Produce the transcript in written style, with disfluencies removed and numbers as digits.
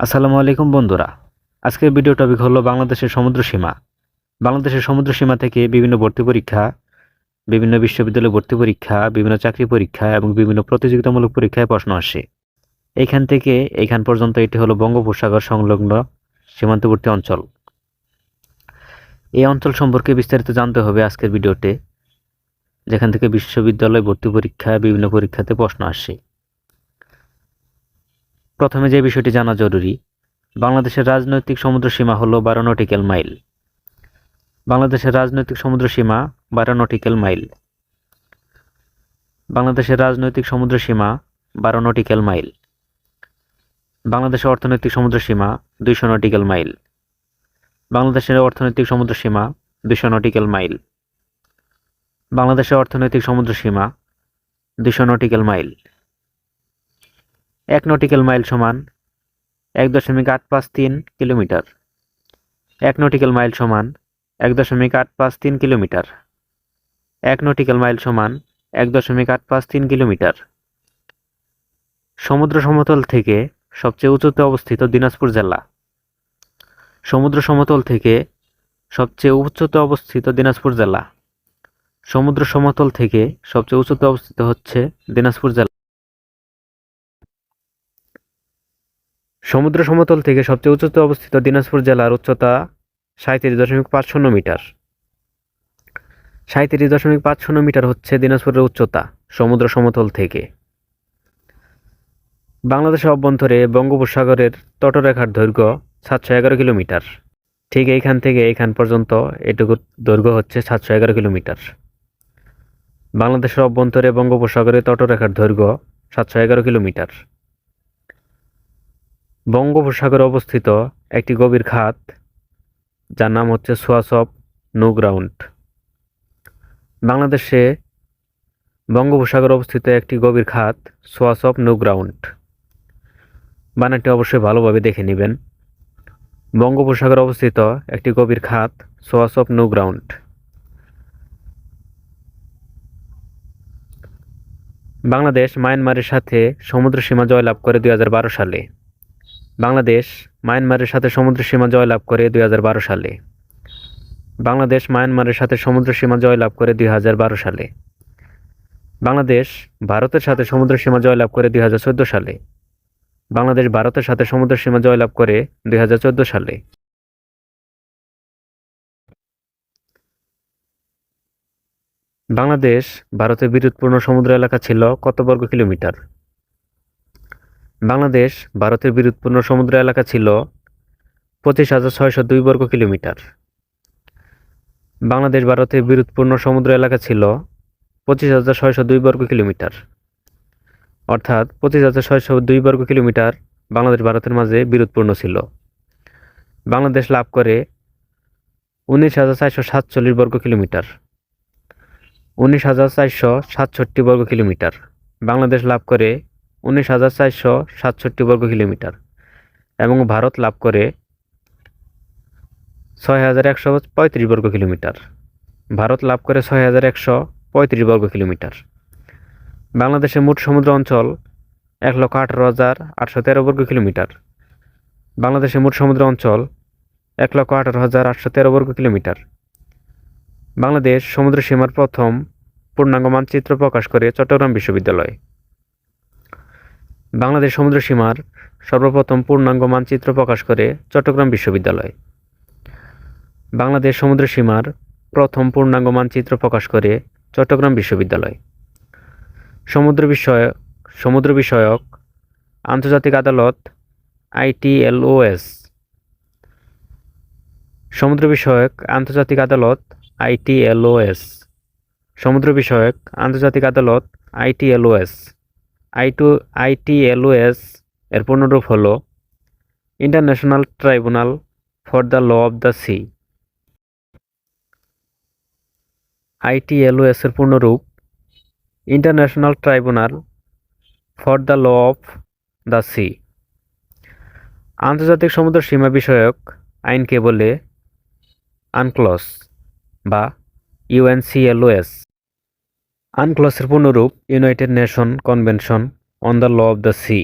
আসসালামু আলাইকুম বন্ধুরা। আজকের ভিডিও টপিক হলো বাংলাদেশের সমুদ্র সীমা। বাংলাদেশের সমুদ্র সীমা থেকে বিভিন্ন ভর্তি পরীক্ষা, বিভিন্ন বিশ্ববিদ্যালয় ভর্তি পরীক্ষা, বিভিন্ন চাকরি পরীক্ষা এবং বিভিন্ন প্রতিযোগিতামূলক পরীক্ষায় প্রশ্ন আসে। এইখান থেকে এইখান পর্যন্ত এটি হলো বঙ্গোপসাগর সংলগ্ন সীমান্তবর্তী অঞ্চল। এই অঞ্চল সম্পর্কে বিস্তারিত জানতে হবে আজকের ভিডিওতে, যেখান থেকে বিশ্ববিদ্যালয় ভর্তি পরীক্ষা, বিভিন্ন পরীক্ষাতে প্রশ্ন আসে। প্রথমে যে বিষয়টি জানা জরুরি, বাংলাদেশের রাজনৈতিক সমুদ্র সীমা হলো 12 নটিক্যাল মাইল। বাংলাদেশের রাজনৈতিক সমুদ্র সীমা 12 নটিক্যাল মাইল। বাংলাদেশের রাজনৈতিক সমুদ্র সীমা 12 নটিক্যাল মাইল। বাংলাদেশের অর্থনৈতিক সমুদ্র সীমা 200 নটিক্যাল মাইল। বাংলাদেশের অর্থনৈতিক সমুদ্র সীমা 200 নটিক্যাল মাইল। বাংলাদেশের অর্থনৈতিক সমুদ্র সীমা 200 নটিক্যাল মাইল। 1 নটিক্যাল মাইল সমান 1.853 কিলোমিটার। 1 নটিক্যাল মাইল সমান 1.853 কিলোমিটার। 1 নটিক্যাল মাইল সমান 1.853 কিলোমিটার। সমুদ্র সমতল থেকে সবচেয়ে উঁচুতে অবস্থিত দিনাজপুর জেলা। সমুদ্র সমতল থেকে সবচেয়ে উঁচুতে অবস্থিত দিনাজপুর জেলা। সমুদ্র সমতল থেকে সবচেয়ে উঁচুতে অবস্থিত হচ্ছে দিনাজপুর জেলা। সমুদ্র সমতল থেকে সবচেয়ে উঁচুতে অবস্থিত দিনাজপুর জেলার উচ্চতা 37.50 মিটার। 37.50 মিটার হচ্ছে দিনাজপুরের উচ্চতা সমুদ্র সমতল থেকে। বাংলাদেশের অভ্যন্তরে বঙ্গোপসাগরের তটরেখার দৈর্ঘ্য 711 কিলোমিটার। ঠিক এইখান থেকে এইখান পর্যন্ত এটুকু দৈর্ঘ্য হচ্ছে 711 কিলোমিটার। বাংলাদেশের অভ্যন্তরে বঙ্গোপসাগরের তটরেখার দৈর্ঘ্য 711 কিলোমিটার। বঙ্গোপসাগরে অবস্থিত একটি গভীর খাত, যার নাম হচ্ছে সোয়াচ অফ নো গ্রাউন্ড। বাংলাদেশে বঙ্গোপসাগরে অবস্থিত একটি গভীর খাত, সোয়াচ অফ নো গ্রাউন্ড। বানানটি অবশ্যই ভালোভাবে দেখে নেবেন। বঙ্গোপসাগরে অবস্থিত একটি গভীর খাত, swatch of no ground. Bangladesh মায়ানমারের সাথে সমুদ্র সীমা জয়লাভ করে 2012 সালে। বাংলাদেশ মায়ানমারের সাথে সমুদ্র সীমা জয়লাভ করে 2012 সালে। বাংলাদেশ মায়ানমারের সাথে সমুদ্র সীমা জয়লাভ করে 2012 সালে। বাংলাদেশ ভারতের সাথে সমুদ্র সীমা জয়লাভ করে 2014 সালে। বাংলাদেশ ভারতের সাথে সমুদ্র সীমা জয়লাভ করে 2014 সালে। বাংলাদেশ ভারতের বিরোধপূর্ণ সমুদ্র এলাকা ছিল কত বর্গ কিলোমিটার? বাংলাদেশ ভারতের বিরোধপূর্ণ সমুদ্র এলাকা ছিল 25,602 বর্গ কিলোমিটার। বাংলাদেশ ভারতের বিরোধপূর্ণ সমুদ্র এলাকা ছিল 25,602 বর্গ কিলোমিটার। অর্থাৎ 25,602 বর্গ কিলোমিটার বাংলাদেশ ভারতের মাঝে বিরোধপূর্ণ ছিল। বাংলাদেশ লাভ করে 19,447 বর্গ কিলোমিটার। 19,467 বর্গ কিলোমিটার। বাংলাদেশ লাভ করে 19,467 বর্গ কিলোমিটার এবং ভারত লাভ করে 6,135 বর্গ কিলোমিটার। ভারত লাভ করে 6,135 বর্গ কিলোমিটার। বাংলাদেশের মোট সমুদ্র অঞ্চল 1,18,813 বর্গ কিলোমিটার। বাংলাদেশের মোট সমুদ্র অঞ্চল 1,18,813 বর্গ কিলোমিটার। বাংলাদেশ সমুদ্র সীমার প্রথম পূর্ণাঙ্গ মানচিত্র প্রকাশ করে চট্টগ্রাম বিশ্ববিদ্যালয়। বাংলাদেশ সমুদ্র সীমার সর্বপ্রথম পূর্ণাঙ্গ মানচিত্র প্রকাশ করে চট্টগ্রাম বিশ্ববিদ্যালয়। বাংলাদেশ সমুদ্র সীমার প্রথম পূর্ণাঙ্গ মানচিত্র প্রকাশ করে চট্টগ্রাম বিশ্ববিদ্যালয়। সমুদ্র বিষয়ক আন্তর্জাতিক আদালত ITLOS। সমুদ্র বিষয়ক আন্তর্জাতিক আদালত ITLOS। সমুদ্র বিষয়ক আন্তর্জাতিক আদালত ITLOS। ITLOS এর পূর্ণরূপ হল International Tribunal for the Law of the Sea. ITLOS এর পূর্ণরূপ International Tribunal for the Law of the Sea. আন্তর্জাতিক সমুদ্র সীমা বিষয়ক আইনকে বলে আনক্লস বা UNCLOS। আনক্লসের পূর্ণরূপ United Nation Convention on the Law of the C.